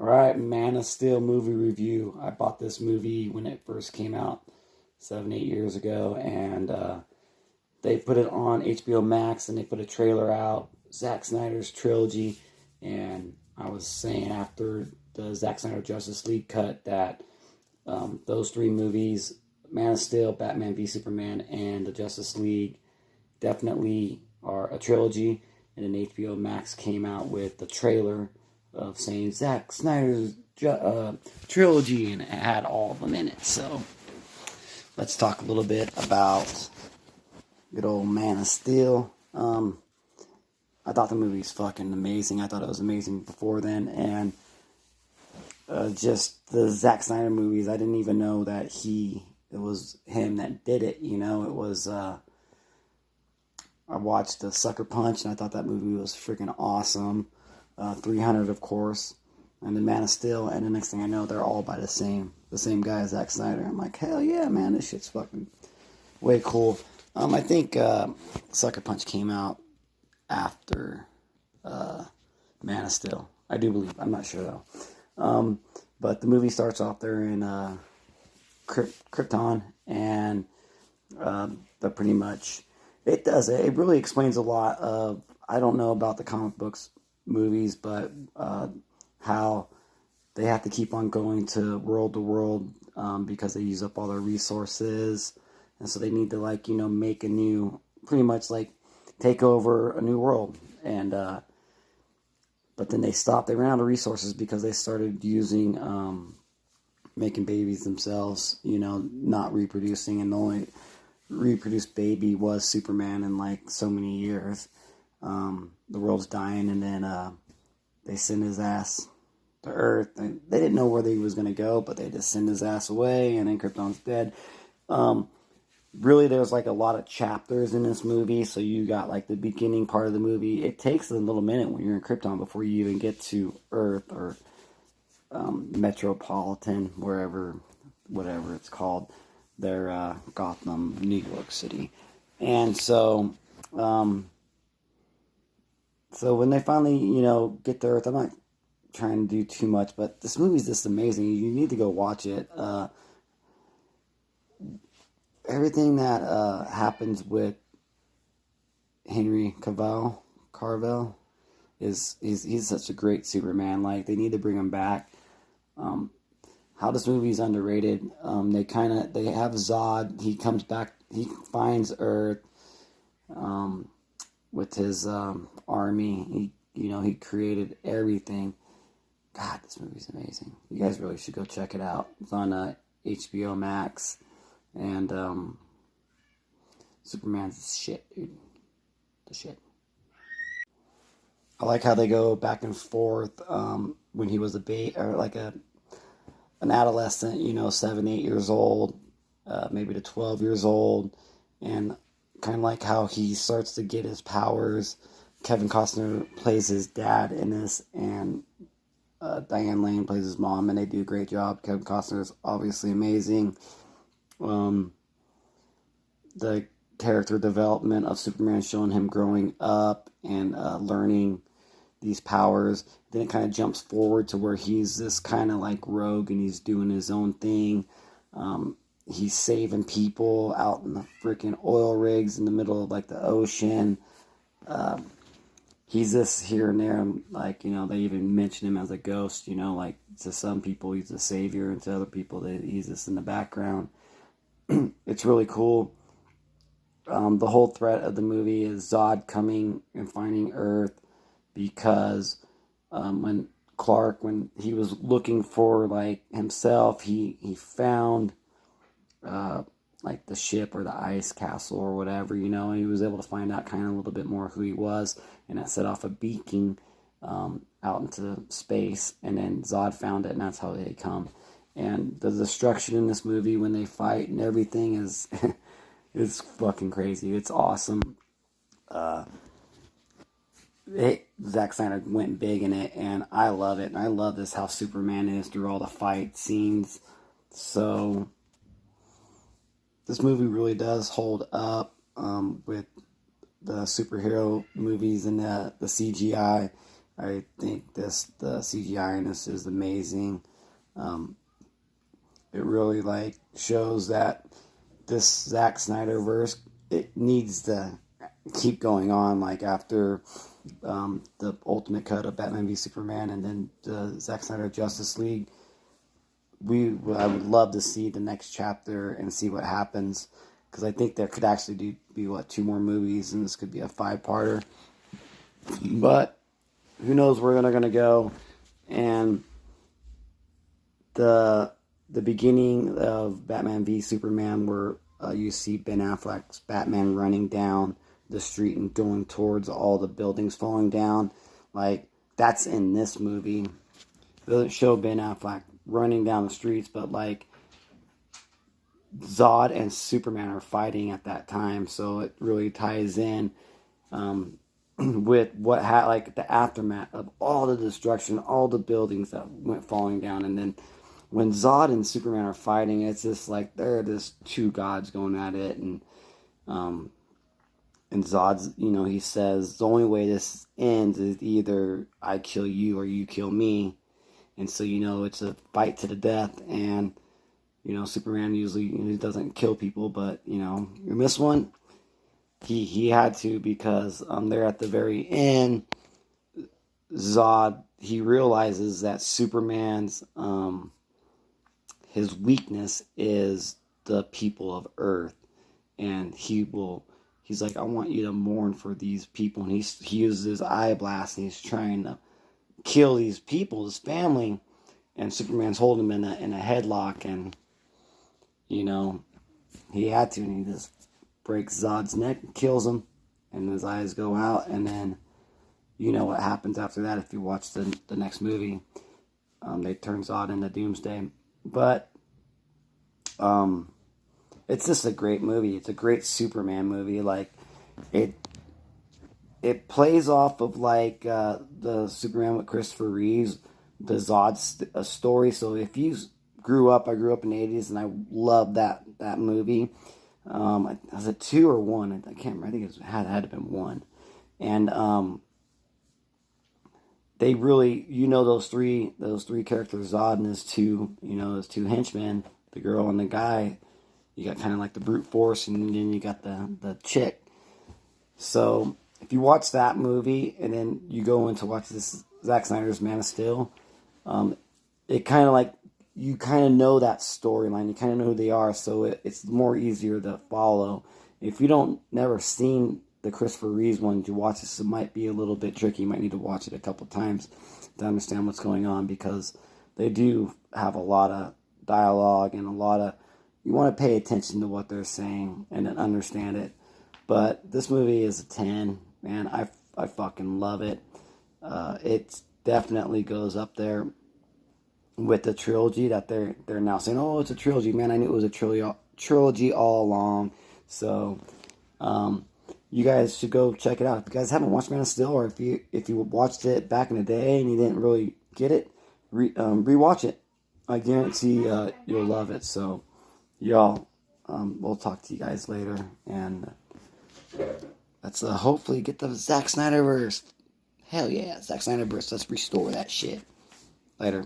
All right, Man of Steel movie review. I bought this movie when it first came out 7, 8 years ago, and they put it on hbomax and they put a trailer out, Zack Snyder's trilogy. And I was saying after the Zack Snyder Justice League cut that those three movies, Man of Steel, Batman v Superman, and the Justice League, definitely are a trilogy. And then HBO Max came out with the trailer of saying Zack Snyder's trilogy, and it had all of them in it. So let's talk a little bit about good old Man of Steel. I thought the movie's fucking amazing. I thought it was amazing before then, and just the Zack Snyder movies, I didn't even know that it was him that did it. You know, it was. I watched the Sucker Punch, and I thought that movie was freaking awesome. 300, of course, and then Man of Steel, and the next thing I know, they're all by the same guy, Zack Snyder. I'm like, hell yeah, man, this shit's fucking way cool. I think Sucker Punch came out after Man of Steel. I do believe. I'm not sure though. But the movie starts off there in Krypton, and but pretty much it does. It really explains a lot of. I don't know about the comic books movies, but how they have to keep on going to world because they use up all their resources, and so they need to make a new, pretty much take over a new world. And but then they stopped. They ran out of resources because they started using making babies themselves, not reproducing, and the only reproduced baby was Superman in so many years. The world's dying, and then they send his ass to Earth. They didn't know where he was going to go, but they just send his ass away, and then Krypton's dead. Really, there's a lot of chapters in this movie, so you got the beginning part of the movie. It takes a little minute when you're in Krypton before you even get to Earth or Metropolitan, whatever it's called. They're Gotham, New York City. And so when they finally, get to Earth, I'm not trying to do too much, but this movie's just amazing. You need to go watch it. Everything that happens with Henry Carvel he's such a great Superman. They need to bring him back. How this movie's underrated. They have Zod. He comes back. He finds Earth. With his army, he created everything. God, this movie's amazing. You guys really should go check it out. It's on HBO Max, and Superman's shit, dude. The shit. I like how they go back and forth. When he was an adolescent, 7, 8 years old, maybe to 12 years old, and kind of like how he starts to get his powers. Kevin Costner plays his dad in this, and Diane Lane plays his mom, and they do a great job. Kevin Costner is obviously amazing. The character development of Superman, showing him growing up and learning these powers. Then it kind of jumps forward to where he's this kind of rogue, and he's doing his own thing. He's saving people out in the freaking oil rigs in the middle of the ocean. He's just here and there. They even mention him as a ghost, to some people he's a savior, and to other people he's just in the background. It's really cool. The whole threat of the movie is Zod coming and finding Earth, because when he was looking for himself, he found the ship or the ice castle or whatever, and he was able to find out kind of a little bit more who he was, and that set off a beacon out into space, and then Zod found it, and that's how they come. And the destruction in this movie when they fight and everything is it's fucking crazy. It's awesome. Zack Snyder went big in it, and I love it. And I love this, how Superman is through all the fight scenes. So this movie really does hold up with the superhero movies and the CGI. I think the CGI in this is amazing. It really like shows that this Zack Snyder verse, it needs to keep going on. Like after the ultimate cut of Batman v Superman, and then the Zack Snyder Justice League, I would love to see the next chapter and see what happens, because I think there could actually be 2 more movies, and this could be a 5-parter. But who knows where they're gonna go. And the beginning of Batman v Superman, where you see Ben Affleck's Batman running down the street and going towards all the buildings falling down, like that's in this movie. It doesn't show Ben Affleck running down the streets, but like Zod and Superman are fighting at that time, so it really ties in with like the aftermath of all the destruction, all the buildings that went falling down. And then when Zod and Superman are fighting, it's just like they're just 2 gods going at it. And Zod's, he says the only way this ends is either I kill you or you kill me. And so it's a fight to the death. And Superman usually he doesn't kill people, but in this one he had to, because there at the very end, Zod, he realizes that Superman's his weakness is the people of Earth, and he's like, I want you to mourn for these people. And he uses his eye blast, and he's trying to kill these people, his family, and Superman's holding him in a headlock, and he had to, and he just breaks Zod's neck and kills him, and his eyes go out. And then what happens after that if you watch the next movie. They turn Zod into Doomsday. But it's just a great movie. It's a great Superman movie. Like it plays off of like the Superman with Christopher Reeves, the Zod story. So if you I grew up in the 80s, and I loved that movie. Was it 2 or 1? I can't remember. I think it had to have been 1. And they really, those three characters, Zod and his 2, his 2 henchmen, the girl and the guy. You got kind of like the brute force, and then you got the chick. So if you watch that movie and then you go in to watch this Zack Snyder's Man of Steel, it kind of like, you kind of know that storyline. You kind of know who they are, so it's more easier to follow. If you never seen the Christopher Reeves one, you watch this, it might be a little bit tricky. You might need to watch it a couple times to understand what's going on, because they do have a lot of dialogue and a lot of, you want to pay attention to what they're saying and then understand it. But this movie is a 10, man. I fucking love it. It definitely goes up there with the trilogy that they're now saying, oh, it's a trilogy. Man, I knew it was a trilogy all along. So you guys should go check it out. If you guys haven't watched Man of Steel, or if you watched it back in the day and you didn't really get it, rewatch it. I guarantee you'll love it. So y'all, we'll talk to you guys later, and let's hopefully get the Zack Snyder verse. Hell yeah, Zack Snyder verse. Let's restore that shit. Later.